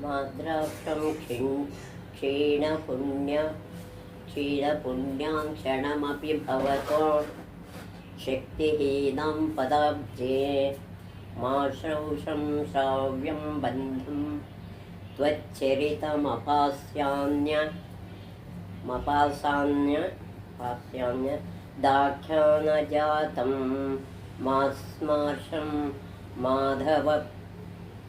माद्राक्षं क्षीणपुण्यां क्षणमपि भवतो शक्तिहीनं पदाब्जे माश्रौषं श्राव्यं बन्धुं त्वच्चरितमपास्यान्य दाख्यानजातं मास्मर्शं माधव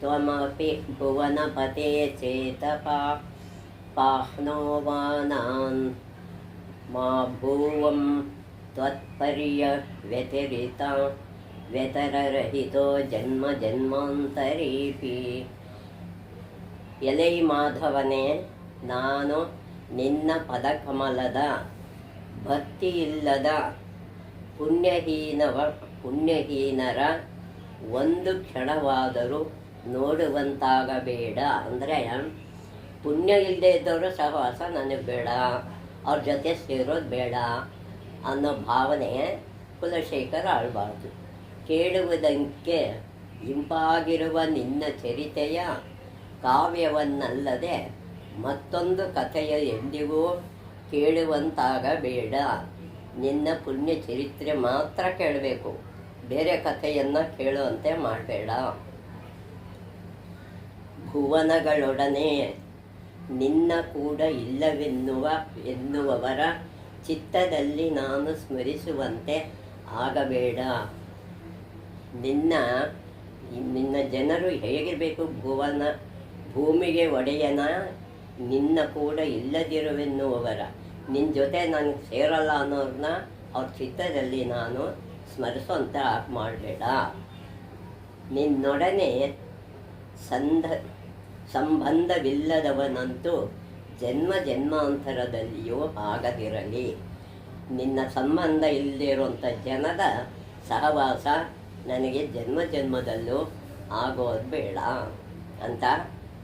त्वमपि भुवनपते चेतपा पाह्नोवानान् मा भुवं ವ್ಯತರರಹಿತೋ ಜನ್ಮ ಜನ್ಮಾಂತರೀಪಿ. ಎಲೈ ಮಾಧವನೇ, ನಾನು ನಿನ್ನ ಪದಕಮಲದ ಭಕ್ತಿಯಿಲ್ಲದ ಪುಣ್ಯಹೀನರ ಒಂದು ಕ್ಷಣವಾದರೂ ನೋಡುವಂತಾಗಬೇಡ. ಅಂದರೆ ಪುಣ್ಯ ಇಲ್ಲದೆ ಇದ್ದವರು ಸಹವಾಸ ನನಗೆ ಬೇಡ, ಅವ್ರ ಜೊತೆ ಸೇರೋದು ಬೇಡ ಅನ್ನೋ ಭಾವನೆ ಕುಲಶೇಖರ ಆಳಬಾರ್ದು. ಕೇಳುವುದಕ್ಕೆ ಇಂಪಾಗಿರುವ ನಿನ್ನ ಚರಿತೆಯ ಕಾವ್ಯವನ್ನಲ್ಲದೆ ಮತ್ತೊಂದು ಕಥೆಯ ಎಂದಿಗೂ ಕೇಳುವಂತಾಗಬೇಡ. ನಿನ್ನ ಪುಣ್ಯ ಚರಿತ್ರೆ ಮಾತ್ರ ಕೇಳಬೇಕು, ಬೇರೆ ಕಥೆಯನ್ನು ಕೇಳುವಂತೆ ಮಾಡಬೇಡ. ಭುವನಗಳೊಡನೆ ನಿನ್ನ ಕೂಡ ಎನ್ನುವವರ ಚಿತ್ತದಲ್ಲಿ ನಾನು ಸ್ಮರಿಸುವಂತೆ ಆಗಬೇಡ. ನಿನ್ನ ಜನರು ಹೇಗಿರಬೇಕು? ಭೂಮಿಗೆ ಒಡೆಯನ ನಿನ್ನ ಕೂಡ ಇಲ್ಲದಿರುವೆನ್ನುವವರ, ನಿನ್ನ ಜೊತೆ ನನಗೆ ಸೇರಲ್ಲ ಅನ್ನೋರನ್ನ ಅವ್ರ ಚಿತ್ತದಲ್ಲಿ ನಾನು ಸ್ಮರಿಸುವಂತ ಮಾಡಬೇಡ. ನಿನ್ನೊಡನೆ ಸಂಬಂಧವಿಲ್ಲದವನಂತೂ ಜನ್ಮ ಜನ್ಮಾಂತರದಲ್ಲಿಯೂ ಆಗದಿರಲಿ. ನಿನ್ನ ಸಂಬಂಧ ಇಲ್ಲದಿರುವಂಥ ಜನದ ಸಹವಾಸ ನನಗೆ ಜನ್ಮ ಜನ್ಮದಲ್ಲೂ ಆಗೋದು ಬೇಡ ಅಂತ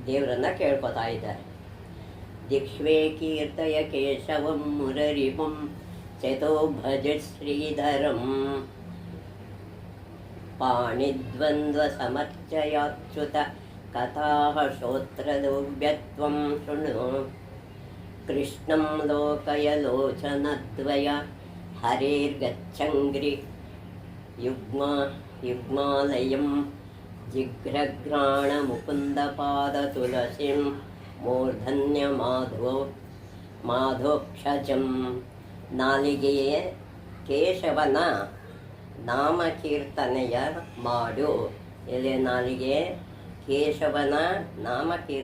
ದೇವರನ್ನ ಕೇಳ್ಕೊತಾ ಇದ್ದಾರೆ. ದಿಕ್ಷ್ವೇ ಕೀರ್ತಯ ಕೇಶವಂ ಮುರರಿಪಂ ಚತೋ ಭಜ ಶ್ರೀಧರಂ ಪಾಣಿದ್ವಂದ್ವ ಸಮರ್ಚಯಾಚ್ಯುತ ಕಥಾಃ ಶ್ರೋತ್ರದೌವ್ಯತ್ವಂ ಶೃಣು. ಕೃಷ್ಣಂ ಲೋಕಯ ಲೋಚನದ್ವಯ ಹರೇರ್ಗಚ್ಚಂಗ್ರಿ ಯುಗ್ಮಾಲಯಂ ಜಿಘ್ರಘ್ರಾಣ ಮುಕುಂದಪಾದ ತುಳಸಿಂ ಮೂರ್ಧನ್ಯ ಮಾಧೋಕ್ಷಜಂ. ನಾಲಿಗೆಯೇ ಕೇಶವನ ನಾಮಕೀರ್ತನೆಯ ಮಾಡು. ಎಲೆ ನಾಲಿಗೆ ಕೇಶವನ ನಾಮಕೀರ್ತನೆ